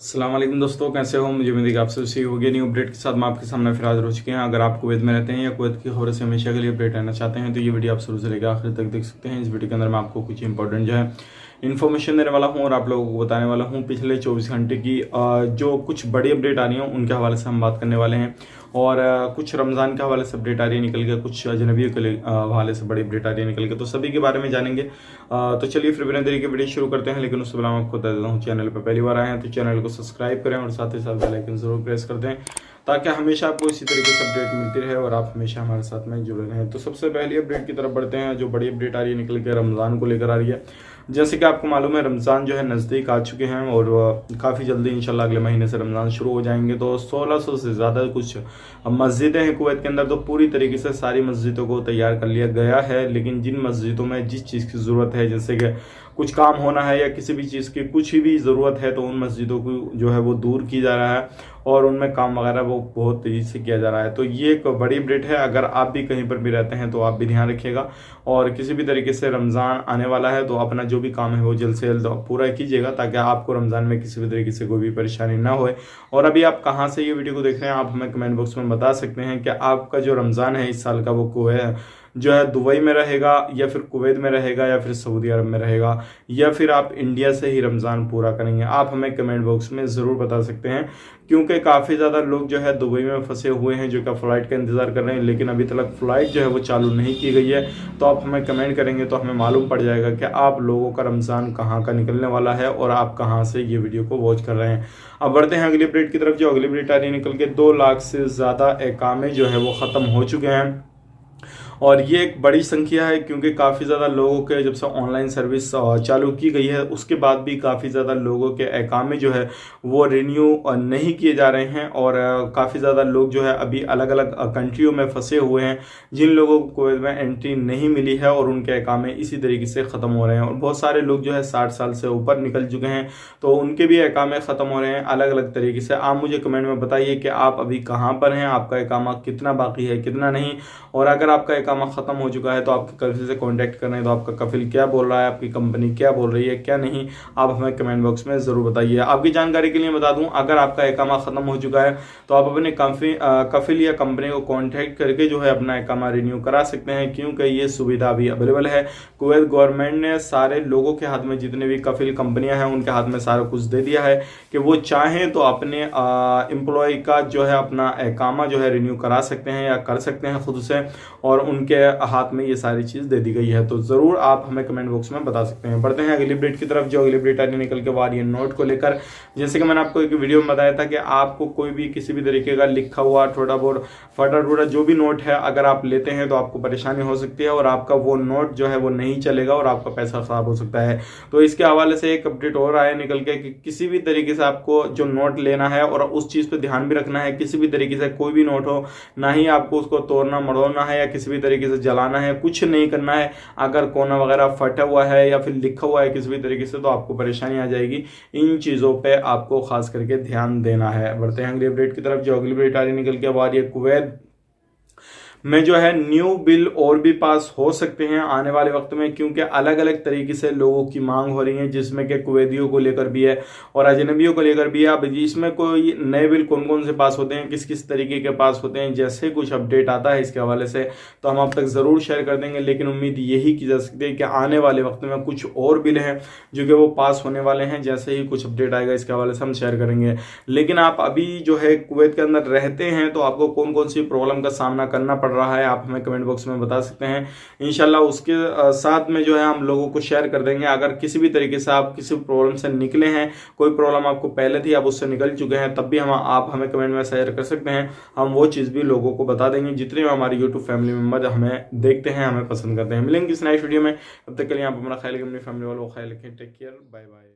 अस्सलाम वालेकुम दोस्तों, कैसे हो? मुझे उम्मीद है कि आप सब सही होगी। न्यू अपडेट के साथ मैं आपके सामने फिर हाजिर हो चुके हैं। अगर आप कुवैत में रहते हैं या कुवैत की खबरों से हमेशा के लिए अपडेट रहना चाहते हैं तो ये वीडियो आप शुरू से लेकर आखिर तक देख सकते हैं। इस वीडियो के अंदर मैं आपको कुछ इंपॉर्टेंट जो है इन्फॉर्मेशन देने वाला हूँ और आप लोगों को बताने वाला हूँ पिछले 24 घंटे की जो कुछ बड़ी अपडेट आ रही है उनके हवाले से हम बात करने वाले हैं। और कुछ रमज़ान के हवाले से अपडेट आ रही है निकल के, कुछ अजनबियों के हवाले से बड़ी अपडेट आ रही है निकल के, तो सभी के बारे में जानेंगे। तो चलिए फिर बिना देरी के वीडियो शुरू करते हैं। लेकिन उससे पहले मैं आपको बता देता हूँ, चैनल पर पहली बार आए हैं तो चैनल को सब्सक्राइब करें और साथ ही साथ बेल आइकन जरूर प्रेस कर दें ताकि हमेशा आपको इसी तरीके से अपडेट मिलती रहे और आप हमेशा हमारे साथ में जुड़े रहें। तो सबसे पहली अपडेट की तरफ बढ़ते हैं। जो बड़ी अपडेट आ रही है निकल के रमज़ान को लेकर आ रही है। जैसे कि आपको मालूम है रमज़ान जो है नज़दीक आ चुके हैं और काफ़ी जल्दी इंशाल्लाह अगले महीने से रमज़ान शुरू हो जाएंगे। तो 1600 से ज़्यादा कुछ मस्जिदें हैं कुवैत के अंदर, तो पूरी तरीके से सारी मस्जिदों को तैयार कर लिया गया है। लेकिन जिन मस्जिदों में जिस चीज़ की ज़रूरत है, जैसे कि कुछ काम होना है या किसी भी चीज़ की कुछ भी ज़रूरत है, तो उन मस्जिदों को जो है वो दूर की जा रहा है और उनमें काम वगैरह वो बहुत तेज़ी से किया जा रहा है। तो ये एक बड़ी अपडेट है। अगर आप भी कहीं पर भी रहते हैं तो आप भी ध्यान रखिएगा और किसी भी तरीके से रमज़ान आने वाला है तो अपना जो भी काम है वो जल्द से जल्द पूरा कीजिएगा ताकि आपको रमज़ान में किसी भी तरीके से कोई भी परेशानी ना होए। और अभी आप कहाँ से ये वीडियो को देख रहे हैं आप हमें कमेंट बॉक्स में बता सकते हैं कि आपका जो रमज़ान है इस साल का वो कुवैत जो है दुबई में रहेगा या फिर कुवैत में रहेगा या फिर सऊदी अरब में रहेगा या फिर आप इंडिया से ही रमज़ान पूरा करेंगे। आप हमें कमेंट बॉक्स में ज़रूर बता सकते हैं, क्योंकि काफ़ी ज़्यादा लोग जो है दुबई में फंसे हुए हैं जो कि फ़्लाइट का इंतज़ार कर रहे हैं, लेकिन अभी तक फ़्लाइट जो है वो चालू नहीं की गई है। तो आप हमें कमेंट करेंगे तो हमें मालूम पड़ जाएगा कि आप लोगों का रमज़ान कहाँ का निकलने वाला है और आप कहाँ से ये वीडियो को वॉच कर रहे हैं। अब बढ़ते हैं अगली अपडेट की तरफ। जो अगली अपडेट आ रही है निकल के 2 लाख से ज़्यादा एकामे जो है वो ख़त्म हो चुके हैं और ये एक बड़ी संख्या है, क्योंकि काफ़ी ज़्यादा लोगों के जब से ऑनलाइन सर्विस चालू की गई है उसके बाद भी काफ़ी ज़्यादा लोगों के एकामे जो है वो रिन्यू नहीं किए जा रहे हैं और काफ़ी ज़्यादा लोग जो है अभी अलग अलग कंट्रियों में फंसे हुए हैं जिन लोगों को कुवैत में एंट्री नहीं मिली है और उनके एकामे इसी तरीके से ख़त्म हो रहे हैं। और बहुत सारे लोग जो है 60 साल से ऊपर निकल चुके हैं तो उनके भी एकामे ख़त्म हो रहे हैं अलग अलग तरीके से। आप मुझे कमेंट में बताइए कि आप अभी कहाँ पर हैं, आपका एकामा कितना बाकी है कितना नहीं, और अगर आपका एकामा ख़त्म हो चुका है तो आपके कफिल से कांटेक्ट करना है तो आपका कफिल क्या बोल रहा है, आपकी कंपनी क्या बोल रही है क्या नहीं, आप हमें कमेंट बॉक्स में ज़रूर बताइए। आपकी जानकारी के लिए बता दूं, अगर आपका एकामा ख़त्म हो चुका है तो आप अपने कफिल या कंपनी को कांटेक्ट करके जो है अपना एकामा रिन्यू करा सकते हैं, क्योंकि ये सुविधा अभी अवेलेबल है। कुवैत गवर्नमेंट ने सारे लोगों के हाथ में, जितने भी कफिल कंपनियां हैं उनके हाथ में सारा कुछ दे दिया है कि वो चाहें तो अपने एम्प्लॉय का जो है अपना एकामा जो है रिन्यू करा सकते हैं या कर सकते हैं खुद से, और उनके हाथ में ये सारी चीज़ दे दी गई है। तो ज़रूर आप हमें कमेंट बॉक्स में बता सकते हैं। बढ़ते हैं अगली अपडेट की तरफ। जो अगली अपडेट आ रही निकल के बाद ये नोट को लेकर, जैसे कि मैंने आपको एक वीडियो में बताया था कि आपको कोई भी किसी भी तरीके का लिखा हुआ थोड़ा बहुत फटा टूटा जो भी नोट है अगर आप लेते हैं तो आपको परेशानी हो सकती है और आपका वो नोट जो है वो नहीं चलेगा और आपका पैसा खराब हो सकता है। तो इसके हवाले से एक अपडेट और आया निकल के कि किसी भी तरीके से आपको जो नोट लेना है और उस चीज़ पर ध्यान भी रखना है, किसी भी तरीके से कोई भी नोट हो ना ही आपको उसको तोड़ना मड़ोड़ना है या किसी भी तरीके से जलाना है, कुछ नहीं करना है। अगर कोना वगैरह फटा हुआ है या फिर लिखा हुआ है किसी भी तरीके से तो आपको परेशानी आ जाएगी। इन चीज़ों पे आपको खास करके ध्यान देना है। बढ़ते हैं अगली अपडेट की तरफ। जो अगली अपडेट आ रही निकल के बाद ये कुवैत में जो है न्यू बिल और भी पास हो सकते हैं आने वाले वक्त में, क्योंकि अलग अलग तरीके से लोगों की मांग हो रही है, जिसमें कि कुवैतियों को लेकर भी है और अजनबियों को लेकर भी है। अब इसमें कोई नए बिल कौन कौन से पास होते हैं, किस किस तरीके के पास होते हैं, जैसे कुछ अपडेट आता है इसके हवाले से तो हम आप तक ज़रूर शेयर कर देंगे। लेकिन उम्मीद यही की जा सकती है कि आने वाले वक्त में कुछ और बिल हैं जो कि वो पास होने वाले हैं। जैसे ही कुछ अपडेट आएगा इसके हवाले से हम शेयर करेंगे। लेकिन आप अभी जो है कुवैत के अंदर रहते हैं तो आपको कौन कौन सी प्रॉब्लम का सामना करना पड़ रहा है आप हमें कमेंट बॉक्स में बता सकते हैं। इंशाल्लाह उसके साथ में जो है हम लोगों को शेयर कर देंगे। अगर किसी भी तरीके से आप किसी प्रॉब्लम से निकले हैं, कोई प्रॉब्लम आपको पहले थी आप उससे निकल चुके हैं, तब भी आप हमें कमेंट में शेयर कर सकते हैं। हम वो चीज़ भी लोगों को बता देंगे जितने हमारे यूट्यूब फैमिली मेंबर हमें देखते हैं, हमें पसंद करते हैं। मिलेंगे इस नेक्स्ट वीडियो में, तब तक के लिए आप अपना ख्याल रखें, अपनी फैमिली वालों को ख्याल रखें। Take care, bye bye.